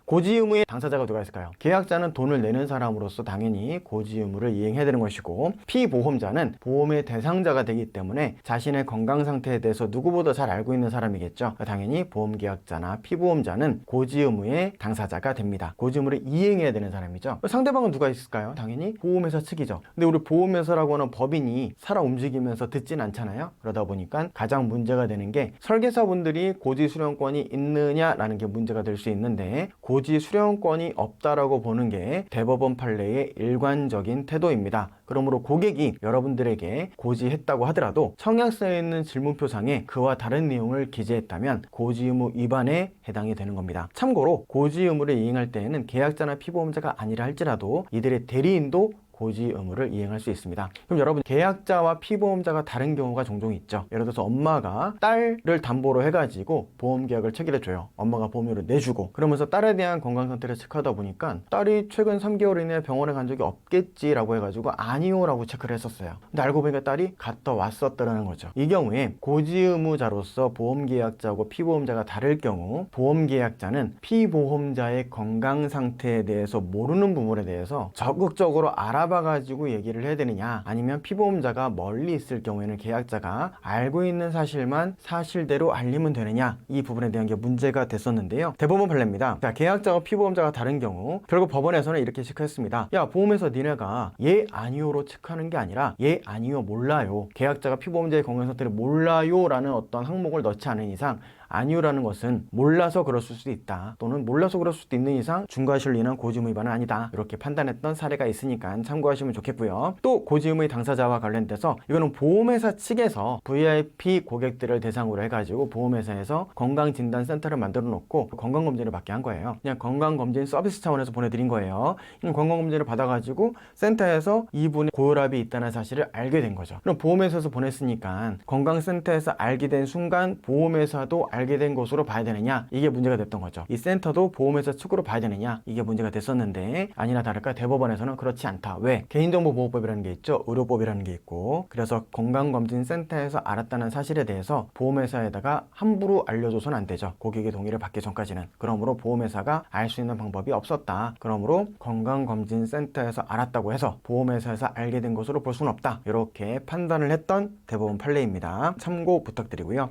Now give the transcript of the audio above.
고지 의무의 당사자가 누가 있을까요? 계약자는 돈을 내는 사람으로서 당연히 고지 의무를 이행해야 되는 것이고, 피보험자는 보험의 대상자가 되기 때문에 자신의 건강 상태에 대해서 누구보다 잘 알고 있는 사람이겠죠. 당연히 보험계약자나 피보험자는 고지 의무의 당사자가 됩니다. 고지 의무를 이행해야 되는 사람이죠. 상대방은 누가 있을까요? 당연히 보험회사 측이죠. 근데 우리 보험회사라고 하는 법인이 살아 움직이면서 듣진 않잖아요. 그러다 보니까 가장 문제가 되는 게, 설계사분들이 고지 수령권이 있느냐라는 게 문제가 될 수 있는데, 고지 수령권이 없다라고 보는 게 대법원 판례의 일관적인 태도입니다. 그러므로 고객이 여러분들에게 고지했다고 하더라도 청약서에 있는 질문표상에 그와 다른 내용을 기재했다면 고지 의무 위반에 해당이 되는 겁니다. 참고로 고지 의무를 이행할 때에는 계약자나 피보험자가 아니라 할지라도 이들의 대리인도 고지 의무를 이행할 수 있습니다. 그럼 여러분, 계약자와 피보험자가 다른 경우가 종종 있죠. 예를 들어서 엄마가 딸을 담보로 해가지고 보험계약을 체결해줘요. 엄마가 보험료를 내주고, 그러면서 딸에 대한 건강 상태를 체크하다 보니까 딸이 최근 3개월 이내에 병원에 간 적이 없겠지라고 해가지고 아니요 라고 체크를 했었어요. 근데 알고 보니까 딸이 갔다 왔었더라는 거죠. 이 경우에 고지 의무자로서 보험계약자하고 피보험자가 다를 경우, 보험계약자는 피보험자의 건강 상태에 대해서 모르는 부분에 대해서 적극적으로 알아봐가지고 얘기를 해야 되느냐, 아니면 피보험자가 멀리 있을 경우에는 계약자가 알고 있는 사실만 사실대로 알리면 되느냐, 이 부분에 대한 게 문제가 됐었는데요. 대법원 판례입니다. 자, 계약자와 피보험자가 다른 경우 결국 법원에서는 이렇게 체크했습니다. 야, 보험에서 니네가 예 아니요로 체크하는 게 아니라 예 아니요 몰라요, 계약자가 피보험자의 건강 상태를 몰라요 라는 어떤 항목을 넣지 않은 이상, 아니요라는 것은 몰라서 그랬을 수도 있다, 또는 몰라서 그럴 수도 있는 이상 중과실리는 고지 의무 위반은 아니다, 이렇게 판단했던 사례가 있으니까 참고하시면 좋겠고요. 또 고지 의무의 당사자와 관련돼서 이거는 보험회사 측에서 VIP 고객들을 대상으로 해가지고 보험회사에서 건강진단센터를 만들어 놓고 건강검진을 받게 한 거예요. 그냥 건강검진 서비스 차원에서 보내드린 거예요. 건강검진을 받아가지고 센터에서 이분의 고혈압이 있다는 사실을 알게 된 거죠. 그럼 보험회사에서 보냈으니까 건강센터에서 알게 된 순간 보험회사도 알게 된 것으로 봐야 되느냐, 이게 문제가 됐던 거죠. 이 센터도 보험회사 측으로 봐야 되느냐, 이게 문제가 됐었는데, 아니나 다를까 대법원에서는 그렇지 않다. 왜? 개인정보보호법이라는 게 있죠. 의료법이라는 게 있고, 그래서 건강검진센터에서 알았다는 사실에 대해서 보험회사에다가 함부로 알려줘서는 안 되죠. 고객의 동의를 받기 전까지는. 그러므로 보험회사가 알 수 있는 방법이 없었다. 그러므로 건강검진센터에서 알았다고 해서 보험회사에서 알게 된 것으로 볼 수는 없다. 이렇게 판단을 했던 대법원 판례입니다. 참고 부탁드리고요.